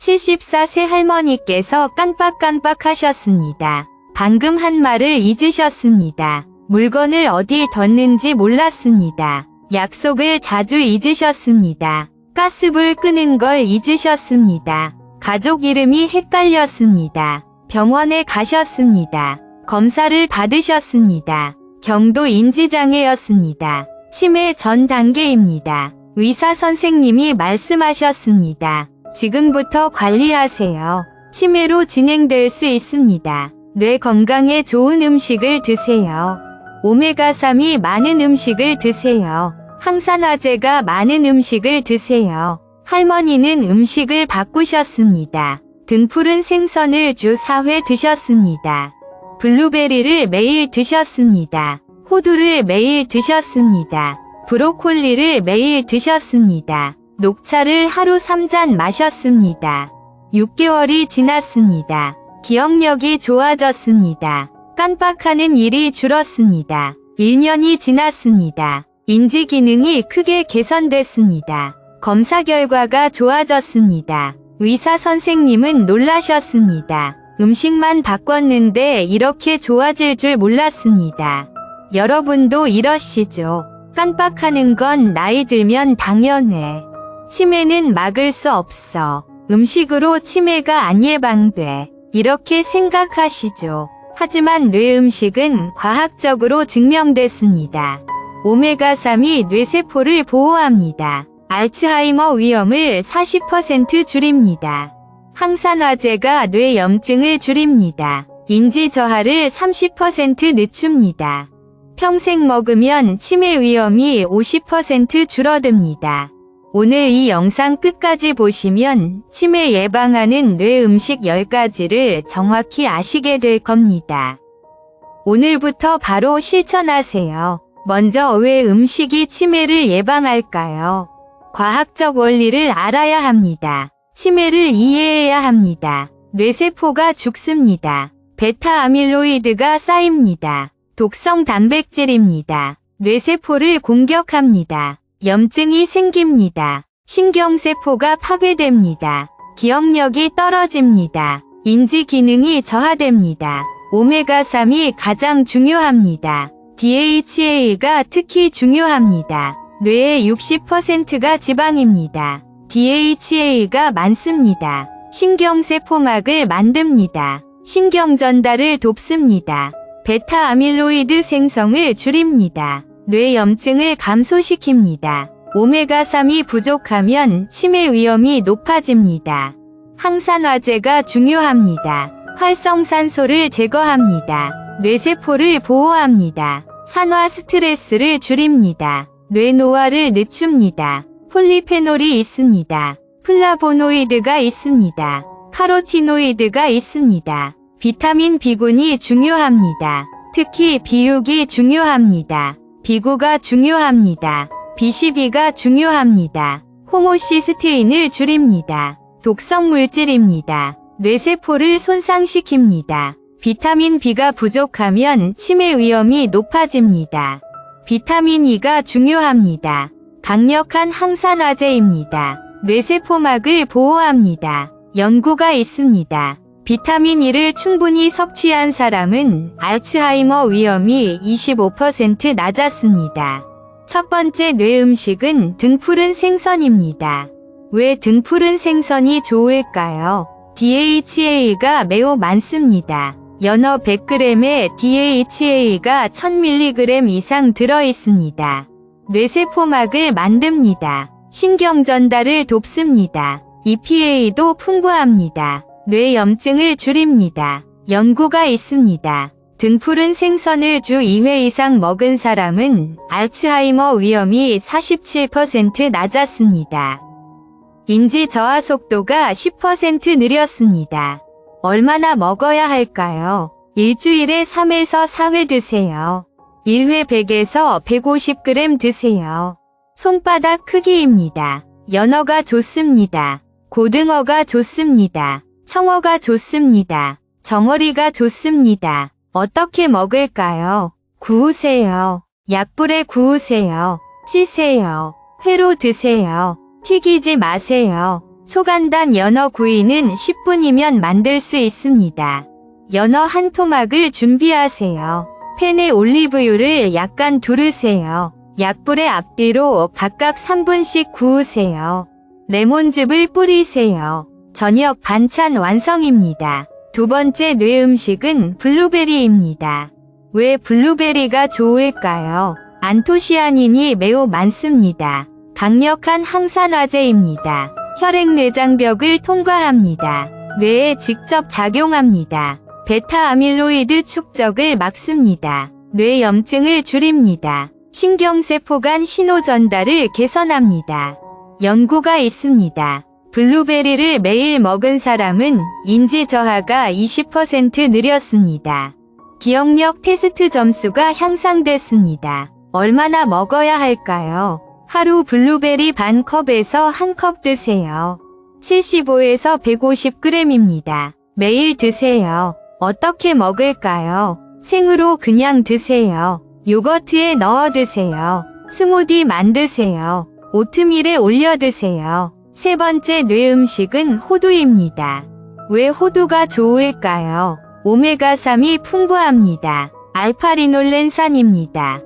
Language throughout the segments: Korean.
74세 할머니께서 깜빡깜빡 하셨습니다. 방금 한 말을 잊으셨습니다. 물건을 어디 뒀는지 몰랐습니다. 약속을 자주 잊으셨습니다. 가스불 끄는 걸 잊으셨습니다. 가족 이름이 헷갈렸습니다. 병원에 가셨습니다. 검사를 받으셨습니다. 경도 인지장애였습니다. 치매 전 단계입니다. 의사 선생님이 말씀하셨습니다. 지금부터 관리하세요. 치매로 진행될 수 있습니다. 뇌 건강에 좋은 음식을 드세요. 오메가3이 많은 음식을 드세요. 항산화제가 많은 음식을 드세요. 할머니는 음식을 바꾸셨습니다. 등푸른 생선을 주 4회 드셨습니다. 블루베리를 매일 드셨습니다. 호두를 매일 드셨습니다. 브로콜리를 매일 드셨습니다. 녹차를 하루 3잔 마셨습니다. 6개월이 지났습니다. 기억력이 좋아졌습니다. 깜빡하는 일이 줄었습니다. 1년이 지났습니다. 인지 기능이 크게 개선됐습니다. 검사 결과가 좋아졌습니다. 의사 선생님은 놀라셨습니다. 음식만 바꿨는데 이렇게 좋아질 줄 몰랐습니다. 여러분도 이러시죠? 깜빡하는 건 나이 들면 당연해. 치매는 막을 수 없어. 음식으로 치매가 안 예방돼. 이렇게 생각하시죠. 하지만 뇌 음식은 과학적으로 증명됐습니다. 오메가3이 뇌세포를 보호합니다. 알츠하이머 위험을 40% 줄입니다. 항산화제가 뇌 염증을 줄입니다. 인지 저하를 30% 늦춥니다. 평생 먹으면 치매 위험이 50% 줄어듭니다. 오늘 이 영상 끝까지 보시면 치매 예방하는 뇌 음식 10가지를 정확히 아시게 될 겁니다. 오늘부터 바로 실천하세요. 먼저 왜 음식이 치매를 예방할까요? 과학적 원리를 알아야 합니다. 치매를 이해해야 합니다. 뇌세포가 죽습니다. 베타 아밀로이드가 쌓입니다. 독성 단백질입니다. 뇌세포를 공격합니다. 염증이 생깁니다. 신경세포가 파괴됩니다. 기억력이 떨어집니다. 인지 기능이 저하됩니다. 오메가3이 가장 중요합니다. DHA가 특히 중요합니다. 뇌의 60%가 지방입니다. DHA가 많습니다. 신경세포막을 만듭니다. 신경 전달을 돕습니다. 베타 아밀로이드 생성을 줄입니다. 뇌 염증을 감소시킵니다. 오메가3이 부족하면 치매 위험이 높아집니다. 항산화제가 중요합니다. 활성산소를 제거합니다. 뇌세포를 보호합니다. 산화 스트레스를 줄입니다. 뇌노화를 늦춥니다. 폴리페놀이 있습니다. 플라보노이드가 있습니다. 카로티노이드가 있습니다. 비타민 B군이 중요합니다. 특히 B6이 중요합니다. B9가 중요합니다. B12가 중요합니다. 호모시스테인을 줄입니다. 독성 물질입니다. 뇌세포를 손상시킵니다. 비타민 B가 부족하면 치매 위험이 높아집니다. 비타민 E가 중요합니다. 강력한 항산화제입니다. 뇌세포막을 보호합니다. 연구가 있습니다. 비타민 E를 충분히 섭취한 사람은 알츠하이머 위험이 25% 낮았습니다. 첫 번째 뇌 음식은 등푸른 생선입니다. 왜 등푸른 생선이 좋을까요? DHA가 매우 많습니다. 연어 100g에 DHA가 1000mg 이상 들어있습니다. 뇌세포막을 만듭니다. 신경 전달을 돕습니다. EPA도 풍부합니다. 뇌 염증을 줄입니다. 연구가 있습니다. 등푸른 생선을 주 2회 이상 먹은 사람은 알츠하이머 위험이 47% 낮았습니다. 인지 저하 속도가 10% 느렸습니다. 얼마나 먹어야 할까요? 일주일에 3에서 4회 드세요. 1회 100에서 150g 드세요. 손바닥 크기입니다. 연어가 좋습니다. 고등어가 좋습니다. 청어가 좋습니다. 정어리가 좋습니다. 어떻게 먹을까요? 구우세요. 약불에 구우세요. 찌세요. 회로 드세요. 튀기지 마세요. 초간단 연어 구이는 10분이면 만들 수 있습니다. 연어 한 토막을 준비하세요. 팬에 올리브유를 약간 두르세요. 약불에 앞뒤로 각각 3분씩 구우세요. 레몬즙을 뿌리세요. 저녁 반찬 완성입니다. 두 번째 뇌 음식은 블루베리입니다. 왜 블루베리가 좋을까요? 안토시아닌이 매우 많습니다. 강력한 항산화제입니다. 혈액내장벽을 통과합니다. 뇌에 직접 작용합니다. 베타 아밀로이드 축적을 막습니다. 뇌 염증을 줄입니다. 신경세포 간 신호 전달을 개선합니다. 연구가 있습니다. 블루베리를 매일 먹은 사람은 인지 저하가 20% 느렸습니다. 기억력 테스트 점수가 향상됐습니다. 얼마나 먹어야 할까요? 하루 블루베리 반 컵에서 한 컵 드세요. 75에서 150g입니다. 매일 드세요. 어떻게 먹을까요? 생으로 그냥 드세요. 요거트에 넣어 드세요. 스무디 만드세요. 오트밀에 올려 드세요. 세 번째 뇌 음식은 호두입니다. 왜 호두가 좋을까요? 오메가3이 풍부합니다. 알파리놀렌산입니다.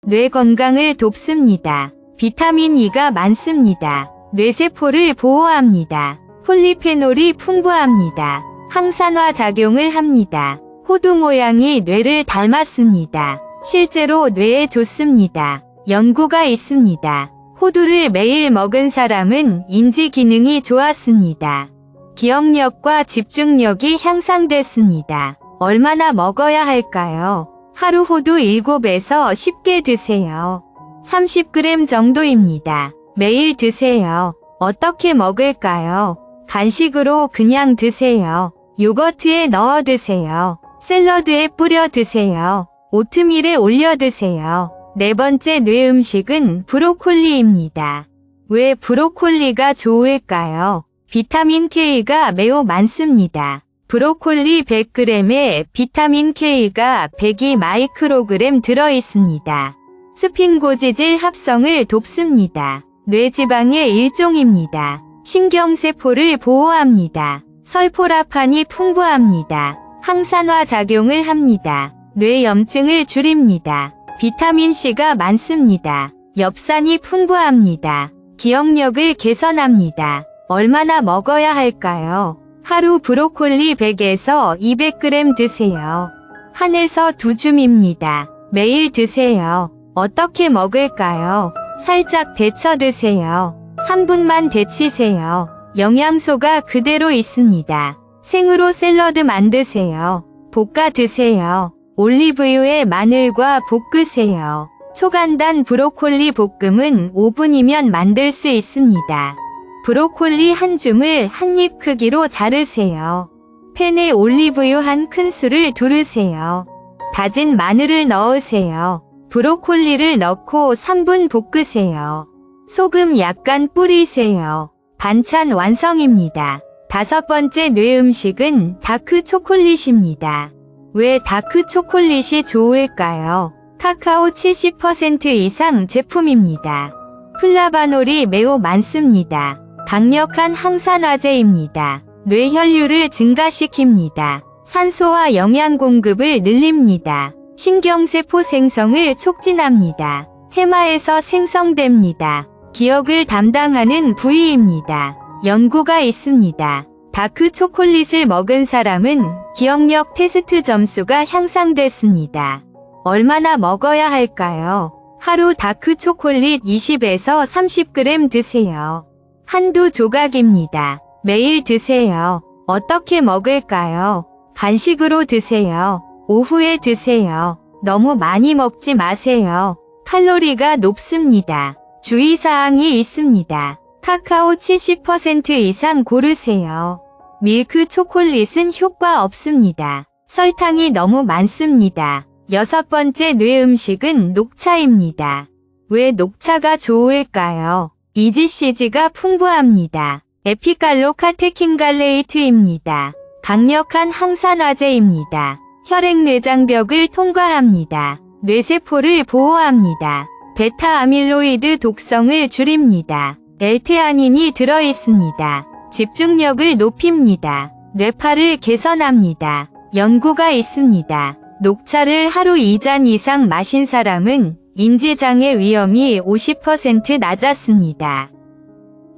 뇌 건강을 돕습니다. 비타민 E가 많습니다. 뇌세포를 보호합니다. 폴리페놀이 풍부합니다. 항산화 작용을 합니다. 호두 모양이 뇌를 닮았습니다. 실제로 뇌에 좋습니다. 연구가 있습니다. 호두를 매일 먹은 사람은 인지 기능이 좋았습니다. 기억력과 집중력이 향상됐습니다. 얼마나 먹어야 할까요? 하루 호두 7에서 10개 드세요. 30g 정도입니다. 매일 드세요. 어떻게 먹을까요? 간식으로 그냥 드세요. 요거트에 넣어 드세요. 샐러드에 뿌려 드세요. 오트밀에 올려 드세요. 네 번째 뇌 음식은 브로콜리입니다. 왜 브로콜리가 좋을까요? 비타민 K가 매우 많습니다. 브로콜리 100g에 비타민 K가 102마이크로그램 들어있습니다. 스핀고지질 합성을 돕습니다. 뇌지방의 일종입니다. 신경세포를 보호합니다. 설포라판이 풍부합니다. 항산화 작용을 합니다. 뇌 염증을 줄입니다. 비타민C가 많습니다. 엽산이 풍부합니다. 기억력을 개선합니다. 얼마나 먹어야 할까요? 하루 브로콜리 100에서 200g 드세요. 1에서 2줌입니다. 매일 드세요. 어떻게 먹을까요? 살짝 데쳐 드세요. 3분만 데치세요. 영양소가 그대로 있습니다. 생으로 샐러드 만드세요. 볶아 드세요. 올리브유에 마늘과 볶으세요. 초간단 브로콜리 볶음은 5분이면 만들 수 있습니다. 브로콜리 한 줌을 한 입 크기로 자르세요. 팬에 올리브유 한 큰술을 두르세요. 다진 마늘을 넣으세요. 브로콜리를 넣고 3분 볶으세요. 소금 약간 뿌리세요. 반찬 완성입니다. 다섯 번째 뇌 음식은 다크 초콜릿입니다. 왜 다크 초콜릿이 좋을까요? 카카오 70% 이상 제품입니다. 플라바놀이 매우 많습니다. 강력한 항산화제입니다. 뇌 혈류를 증가시킵니다. 산소와 영양 공급을 늘립니다. 신경세포 생성을 촉진합니다. 해마에서 생성됩니다. 기억을 담당하는 부위입니다. 연구가 있습니다. 다크 초콜릿을 먹은 사람은 기억력 테스트 점수가 향상됐습니다. 얼마나 먹어야 할까요? 하루 다크 초콜릿 20에서 30g 드세요. 한두 조각입니다. 매일 드세요. 어떻게 먹을까요? 간식으로 드세요. 오후에 드세요. 너무 많이 먹지 마세요. 칼로리가 높습니다. 주의사항이 있습니다. 카카오 70% 이상 고르세요. 밀크 초콜릿은 효과 없습니다. 설탕이 너무 많습니다. 여섯 번째 뇌 음식은 녹차입니다. 왜 녹차가 좋을까요? EGCG가 풍부합니다. 에피갈로카테킨갈레이트입니다. 강력한 항산화제입니다. 혈액내장벽을 통과합니다. 뇌세포를 보호합니다. 베타 아밀로이드 독성을 줄입니다. L테아닌이 들어있습니다. 집중력을 높입니다. 뇌파를 개선합니다. 연구가 있습니다. 녹차를 하루 2잔 이상 마신 사람은 인지장애 위험이 50% 낮았습니다.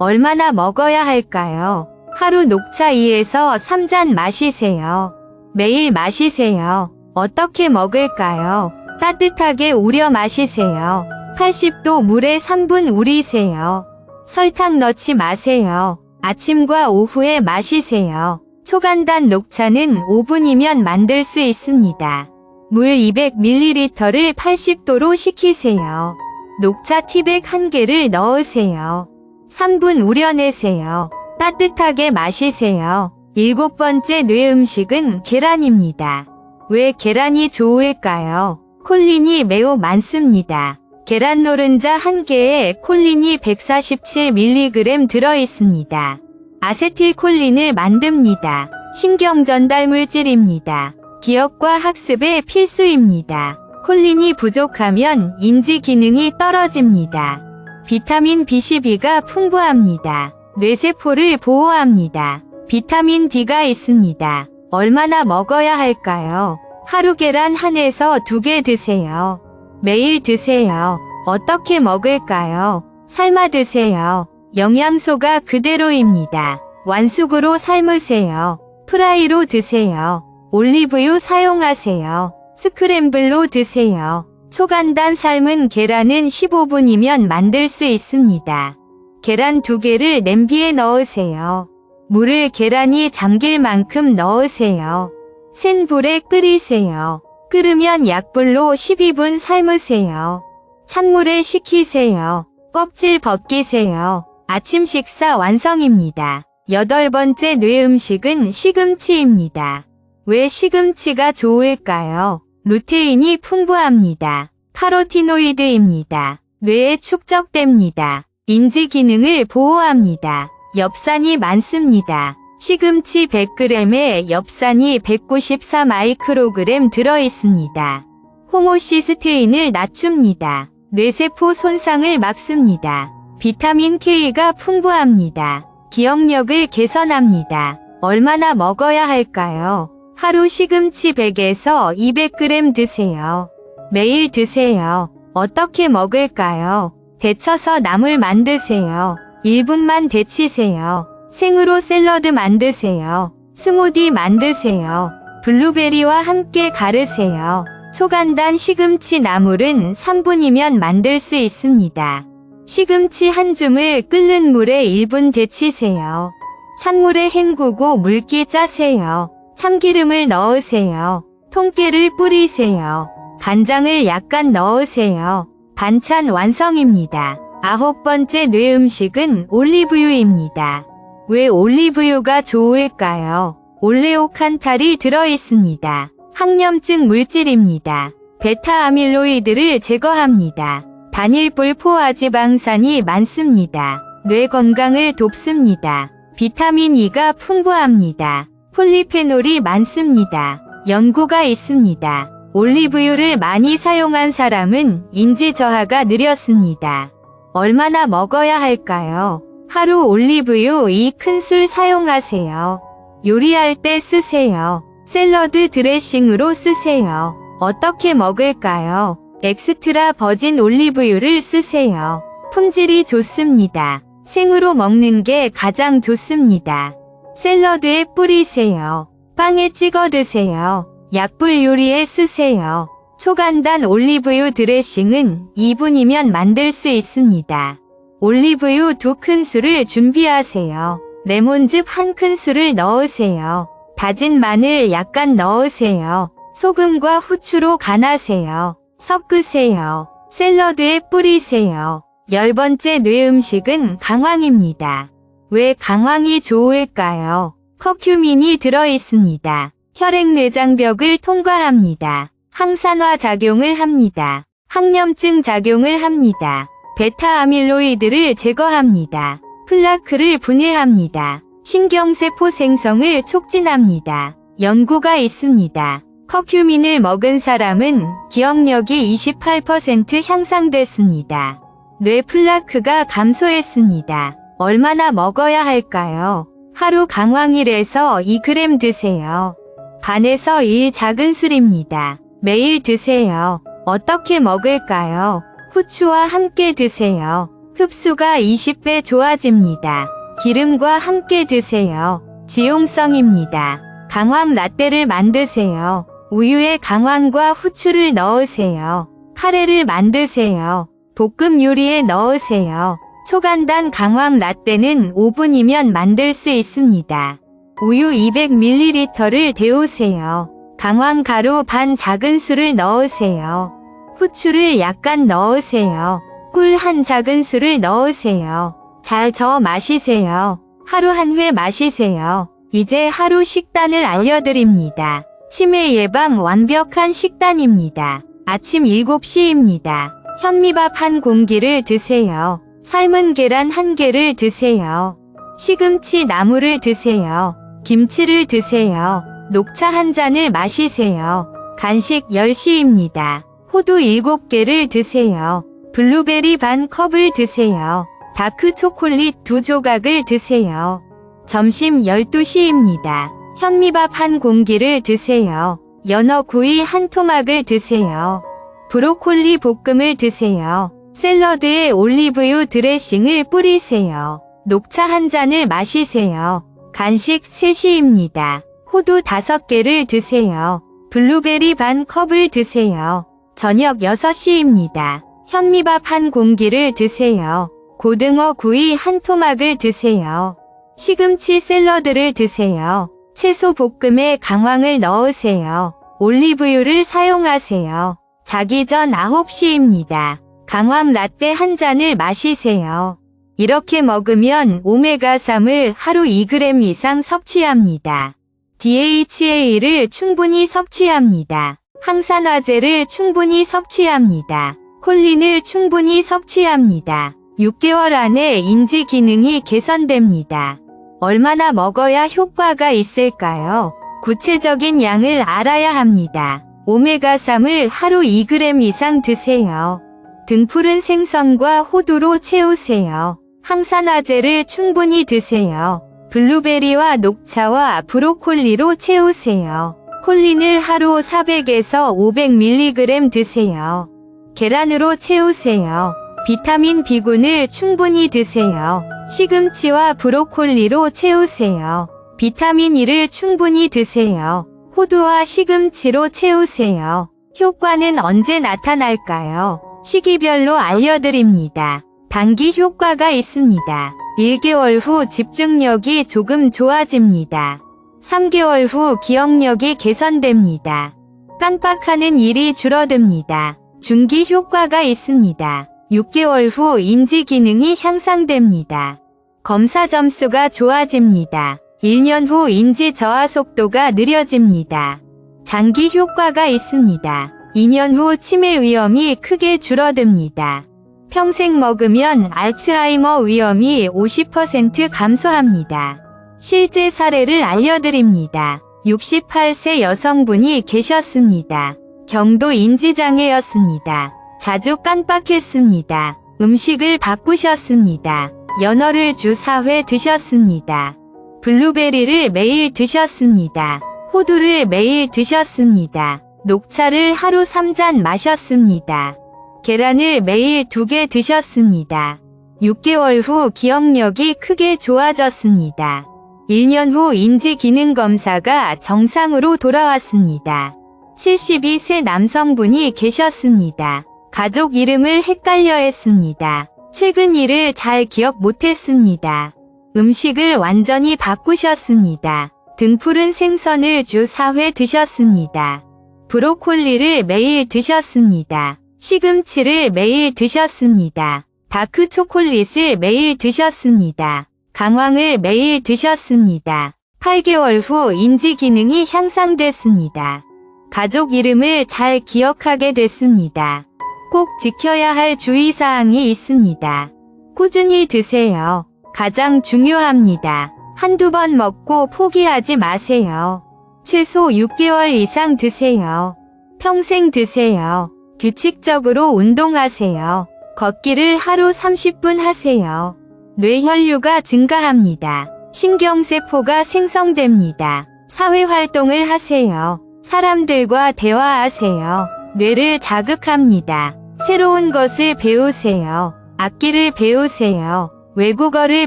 얼마나 먹어야 할까요? 하루 녹차 2에서 3잔 마시세요. 매일 마시세요. 어떻게 먹을까요? 따뜻하게 우려 마시세요. 80도 물에 3분 우리세요. 설탕 넣지 마세요. 아침과 오후에 마시세요. 초간단 녹차는 5분이면 만들 수 있습니다. 물 200ml를 80도로 식히세요. 녹차 티백 1개를 넣으세요. 3분 우려내세요. 따뜻하게 마시세요. 7번째 뇌 음식은 계란입니다. 왜 계란이 좋을까요? 콜린이 매우 많습니다. 계란 노른자 1개에 콜린이 147mg 들어있습니다. 아세틸콜린을 만듭니다. 신경 전달 물질입니다. 기억과 학습에 필수입니다. 콜린이 부족하면 인지 기능이 떨어집니다. 비타민 B12가 풍부합니다. 뇌세포를 보호합니다. 비타민 D가 있습니다. 얼마나 먹어야 할까요? 하루 계란 1에서 2개 드세요. 매일 드세요. 어떻게 먹을까요? 삶아 드세요. 영양소가 그대로입니다. 완숙으로 삶으세요. 프라이로 드세요. 올리브유 사용하세요. 스크램블로 드세요. 초간단 삶은 계란은 15분이면 만들 수 있습니다. 계란 2개를 냄비에 넣으세요. 물을 계란이 잠길 만큼 넣으세요. 센 불에 끓이세요. 끓으면 약불로 12분 삶으세요. 찬물에 식히세요. 껍질 벗기세요. 아침 식사 완성입니다. 8번째 뇌 음식은 시금치입니다. 왜 시금치가 좋을까요? 루테인이 풍부합니다. 카로티노이드입니다. 뇌에 축적됩니다. 인지 기능을 보호합니다. 엽산이 많습니다. 시금치 100g에 엽산이 194 마이크로그램 들어있습니다. 호모시스테인을 낮춥니다. 뇌세포 손상을 막습니다. 비타민 K가 풍부합니다. 기억력을 개선합니다. 얼마나 먹어야 할까요? 하루 시금치 100에서 200g 드세요. 매일 드세요. 어떻게 먹을까요? 데쳐서 나물 만드세요. 1분만 데치세요. 생으로 샐러드 만드세요. 스무디 만드세요. 블루베리와 함께 가르세요. 초간단 시금치 나물은 3분이면 만들 수 있습니다. 시금치 한 줌을 끓는 물에 1분 데치세요. 찬물에 헹구고 물기 짜세요. 참기름을 넣으세요. 통깨를 뿌리세요. 간장을 약간 넣으세요. 반찬 완성입니다. 9번째 뇌 음식은 올리브유입니다. 왜 올리브유가 좋을까요? 올레오칸탈이 들어있습니다. 항염증 물질입니다. 베타아밀로이드를 제거합니다. 단일불 포화지방산이 많습니다. 뇌 건강을 돕습니다. 비타민 E가 풍부합니다. 폴리페놀이 많습니다. 연구가 있습니다. 올리브유를 많이 사용한 사람은 인지 저하가 느렸습니다. 얼마나 먹어야 할까요? 하루 올리브유 2큰술 사용하세요. 요리할 때 쓰세요. 샐러드 드레싱으로 쓰세요. 어떻게 먹을까요? 엑스트라 버진 올리브유를 쓰세요. 품질이 좋습니다. 생으로 먹는 게 가장 좋습니다. 샐러드에 뿌리세요. 빵에 찍어 드세요. 약불 요리에 쓰세요. 초간단 올리브유 드레싱은 2분이면 만들 수 있습니다. 올리브유 2큰술을 준비하세요. 레몬즙 1큰술을 넣으세요. 다진 마늘 약간 넣으세요. 소금과 후추로 간하세요. 섞으세요. 샐러드에 뿌리세요. 10번째 뇌 음식은 강황입니다. 왜 강황이 좋을까요? 커큐민이 들어있습니다. 혈액내장벽을 통과합니다. 항산화 작용을 합니다. 항염증 작용을 합니다. 베타아밀로이드를 제거합니다. 플라크를 분해합니다. 신경세포 생성을 촉진합니다. 연구가 있습니다. 커큐민을 먹은 사람은 기억력이 28% 향상됐습니다. 뇌 플라크가 감소했습니다. 얼마나 먹어야 할까요? 하루 강황 1에서 2g 드세요. 반에서 1 작은 술입니다. 매일 드세요. 어떻게 먹을까요? 후추와 함께 드세요. 흡수가 20배 좋아집니다. 기름과 함께 드세요. 지용성입니다. 강황 라떼를 만드세요. 우유에 강황과 후추를 넣으세요. 카레를 만드세요. 볶음 요리에 넣으세요. 초간단 강황 라떼는 5분이면 만들 수 있습니다. 우유 200ml를 데우세요. 강황 가루 반 작은 술을 넣으세요. 후추를 약간 넣으세요. 꿀 한 작은 술을 넣으세요. 잘 저어 마시세요. 하루 한 회 마시세요. 이제 하루 식단을 알려드립니다. 치매 예방 완벽한 식단입니다. 아침 7시입니다. 현미밥 한 공기를 드세요. 삶은 계란 1개를 드세요. 시금치 나물을 드세요. 김치를 드세요. 녹차 한 잔을 마시세요. 간식 10시입니다. 호두 7개를 드세요. 블루베리 반 컵을 드세요. 다크 초콜릿 2조각을 드세요. 점심 12시입니다. 현미밥 한 공기를 드세요. 연어 구이 한 토막을 드세요. 브로콜리 볶음을 드세요. 샐러드에 올리브유 드레싱을 뿌리세요. 녹차 한 잔을 마시세요. 간식 3시입니다. 호두 5개를 드세요. 블루베리 반 컵을 드세요. 저녁 6시입니다. 현미밥 한 공기를 드세요. 고등어 구이 한 토막을 드세요. 시금치 샐러드를 드세요. 채소 볶음에 강황을 넣으세요. 올리브유를 사용하세요. 자기 전 9시입니다. 강황 라떼 한 잔을 마시세요. 이렇게 먹으면 오메가3을 하루 2g 이상 섭취합니다. DHA를 충분히 섭취합니다. 항산화제를 충분히 섭취합니다. 콜린을 충분히 섭취합니다. 6개월 안에 인지 기능이 개선됩니다. 얼마나 먹어야 효과가 있을까요? 구체적인 양을 알아야 합니다. 오메가3을 하루 2g 이상 드세요. 등푸른 생선과 호두로 채우세요. 항산화제를 충분히 드세요. 블루베리와 녹차와 브로콜리로 채우세요. 콜린을 하루 400에서 500mg 드세요. 계란으로 채우세요. 비타민 B군을 충분히 드세요. 시금치와 브로콜리로 채우세요. 비타민 E를 충분히 드세요. 호두와 시금치로 채우세요. 효과는 언제 나타날까요? 시기별로 알려드립니다. 단기 효과가 있습니다. 1개월 후 집중력이 조금 좋아집니다. 3개월 후 기억력이 개선됩니다. 깜빡하는 일이 줄어듭니다. 중기 효과가 있습니다. 6개월 후 인지 기능이 향상됩니다. 검사 점수가 좋아집니다. 1년 후 인지 저하 속도가 느려집니다. 장기 효과가 있습니다. 2년 후 치매 위험이 크게 줄어듭니다. 평생 먹으면 알츠하이머 위험이 50% 감소합니다. 실제 사례를 알려드립니다. 68세 여성분이 계셨습니다. 경도 인지장애였습니다. 자주 깜빡했습니다. 음식을 바꾸셨습니다. 연어를 주 4회 드셨습니다. 블루베리를 매일 드셨습니다. 호두를 매일 드셨습니다. 녹차를 하루 3잔 마셨습니다. 계란을 매일 2개 드셨습니다. 6개월 후 기억력이 크게 좋아졌습니다. 1년 후 인지기능검사가 정상으로 돌아왔습니다. 72세 남성분이 계셨습니다. 가족 이름을 헷갈려 했습니다. 최근 일을 잘 기억 못했습니다. 음식을 완전히 바꾸셨습니다. 등푸른 생선을 주 4회 드셨습니다. 브로콜리를 매일 드셨습니다. 시금치를 매일 드셨습니다. 다크 초콜릿을 매일 드셨습니다. 강황을 매일 드셨습니다. 8개월 후 인지 기능이 향상됐습니다. 가족 이름을 잘 기억하게 됐습니다. 꼭 지켜야 할 주의사항이 있습니다. 꾸준히 드세요. 가장 중요합니다. 한두 번 먹고 포기하지 마세요. 최소 6개월 이상 드세요. 평생 드세요. 규칙적으로 운동하세요. 걷기를 하루 30분 하세요. 뇌혈류가 증가합니다. 신경세포가 생성됩니다. 사회활동을 하세요. 사람들과 대화하세요. 뇌를 자극합니다. 새로운 것을 배우세요. 악기를 배우세요. 외국어를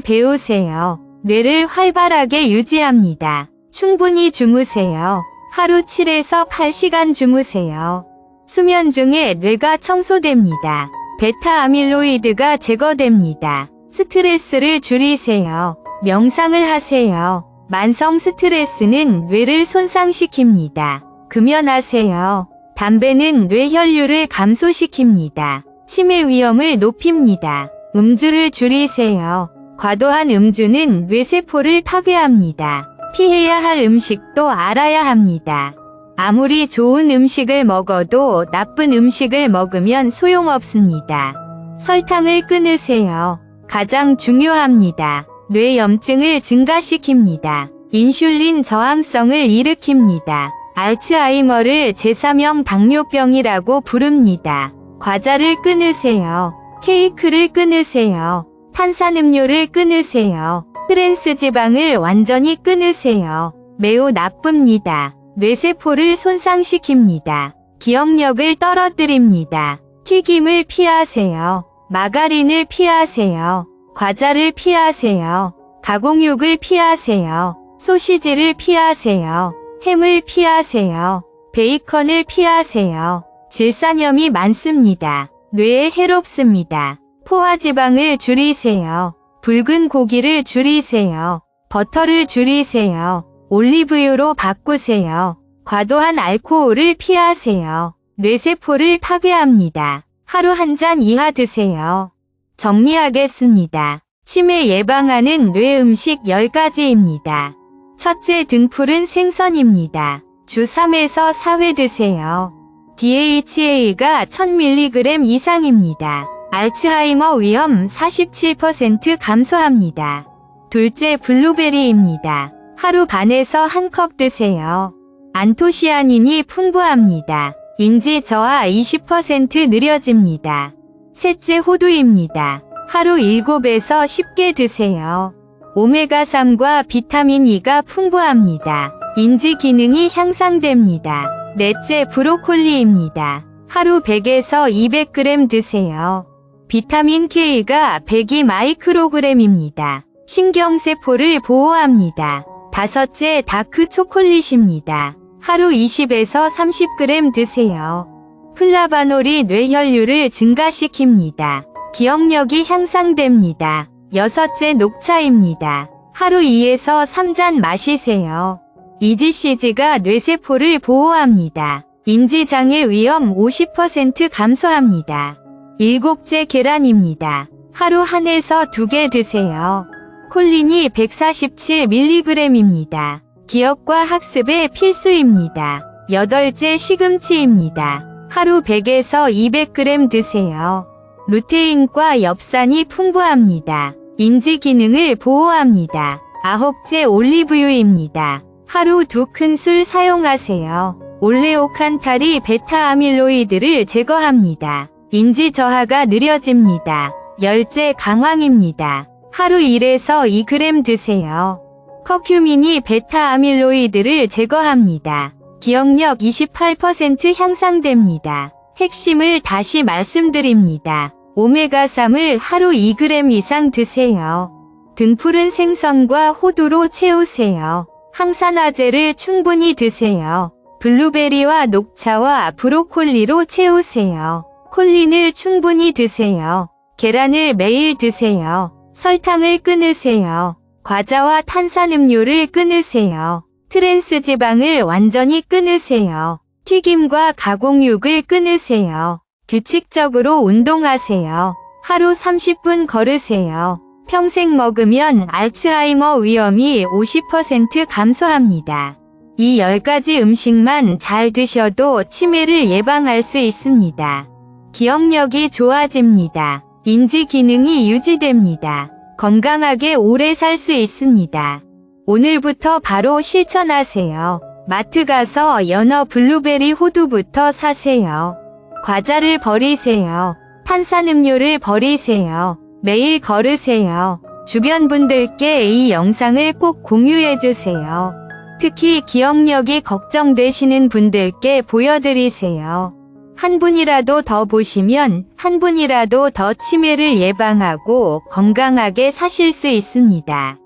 배우세요. 뇌를 활발하게 유지합니다. 충분히 주무세요. 하루 7에서 8시간 주무세요. 수면 중에 뇌가 청소됩니다. 베타 아밀로이드가 제거됩니다. 스트레스를 줄이세요. 명상을 하세요. 만성 스트레스는 뇌를 손상시킵니다. 금연하세요. 담배는 뇌혈류를 감소시킵니다. 치매 위험을 높입니다. 음주를 줄이세요. 과도한 음주는 뇌세포를 파괴합니다. 피해야 할 음식도 알아야 합니다. 아무리 좋은 음식을 먹어도 나쁜 음식을 먹으면 소용없습니다. 설탕을 끊으세요. 가장 중요합니다. 뇌염증을 증가시킵니다. 인슐린 저항성을 일으킵니다. 알츠하이머를 제3형 당뇨병이라고 부릅니다. 과자를 끊으세요. 케이크를 끊으세요. 탄산음료를 끊으세요. 트랜스지방을 완전히 끊으세요. 매우 나쁩니다. 뇌세포를 손상시킵니다. 기억력을 떨어뜨립니다. 튀김을 피하세요. 마가린을 피하세요. 과자를 피하세요. 가공육을 피하세요. 소시지를 피하세요. 햄을 피하세요. 베이컨을 피하세요. 질산염이 많습니다. 뇌에 해롭습니다. 포화지방을 줄이세요. 붉은 고기를 줄이세요. 버터를 줄이세요. 올리브유로 바꾸세요. 과도한 알코올을 피하세요. 뇌세포를 파괴합니다. 하루 한 잔 이하 드세요. 정리하겠습니다. 치매 예방하는 뇌 음식 10가지입니다. 첫째, 등푸른 생선입니다. 주 3에서 4회 드세요. DHA가 1000mg 이상입니다. 알츠하이머 위험 47% 감소합니다. 둘째, 블루베리입니다. 하루 반에서 한 컵 드세요. 안토시아닌이 풍부합니다. 인지 저하 20% 느려집니다. 셋째, 호두입니다. 하루 7에서 10개 드세요. 오메가3과 비타민 E가 풍부합니다. 인지 기능이 향상됩니다. 넷째, 브로콜리입니다. 하루 100에서 200g 드세요. 비타민 K가 102 마이크로그램입니다. 신경세포를 보호합니다. 다섯째, 다크 초콜릿입니다. 하루 20에서 30g 드세요. 플라바놀이 뇌혈류를 증가시킵니다. 기억력이 향상됩니다. 여섯째, 녹차입니다. 하루 2에서 3잔 마시세요. EGCG가 뇌세포를 보호합니다. 인지장애 위험 50% 감소합니다. 일곱째, 계란입니다. 하루 1에서 2개 드세요. 콜린이 147mg입니다. 기억과 학습에 필수입니다. 여덟째, 시금치입니다. 하루 100에서 200g 드세요. 루테인과 엽산이 풍부합니다. 인지 기능을 보호합니다. 아홉째, 올리브유입니다. 하루 2큰술 사용하세요. 올레오칸탈이 베타 아밀로이드를 제거합니다. 인지 저하가 느려집니다. 열째, 강황입니다. 하루 1에서 2g 드세요. 커큐민이 베타 아밀로이드를 제거합니다. 기억력 28% 향상됩니다. 핵심을 다시 말씀드립니다. 오메가3을 하루 2g 이상 드세요. 등푸른 생선과 호두로 채우세요. 항산화제를 충분히 드세요. 블루베리와 녹차와 브로콜리로 채우세요. 콜린을 충분히 드세요. 계란을 매일 드세요. 설탕을 끊으세요. 과자와 탄산음료를 끊으세요. 트랜스지방을 완전히 끊으세요. 튀김과 가공육을 끊으세요. 규칙적으로 운동하세요. 하루 30분 걸으세요. 평생 먹으면 알츠하이머 위험이 50% 감소합니다. 이 10가지 음식만 잘 드셔도 치매를 예방할 수 있습니다. 기억력이 좋아집니다. 인지 기능이 유지됩니다. 건강하게 오래 살 수 있습니다. 오늘부터 바로 실천하세요. 마트 가서 연어, 블루베리, 호두부터 사세요. 과자를 버리세요. 탄산음료를 버리세요. 매일 걸으세요. 주변 분들께 이 영상을 꼭 공유해주세요. 특히 기억력이 걱정되시는 분들께 보여드리세요. 한 분이라도 더 보시면 한 분이라도 더 치매를 예방하고 건강하게 사실 수 있습니다.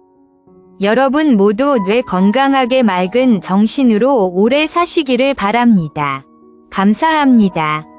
여러분 모두 뇌 건강하게 맑은 정신으로 오래 사시기를 바랍니다. 감사합니다.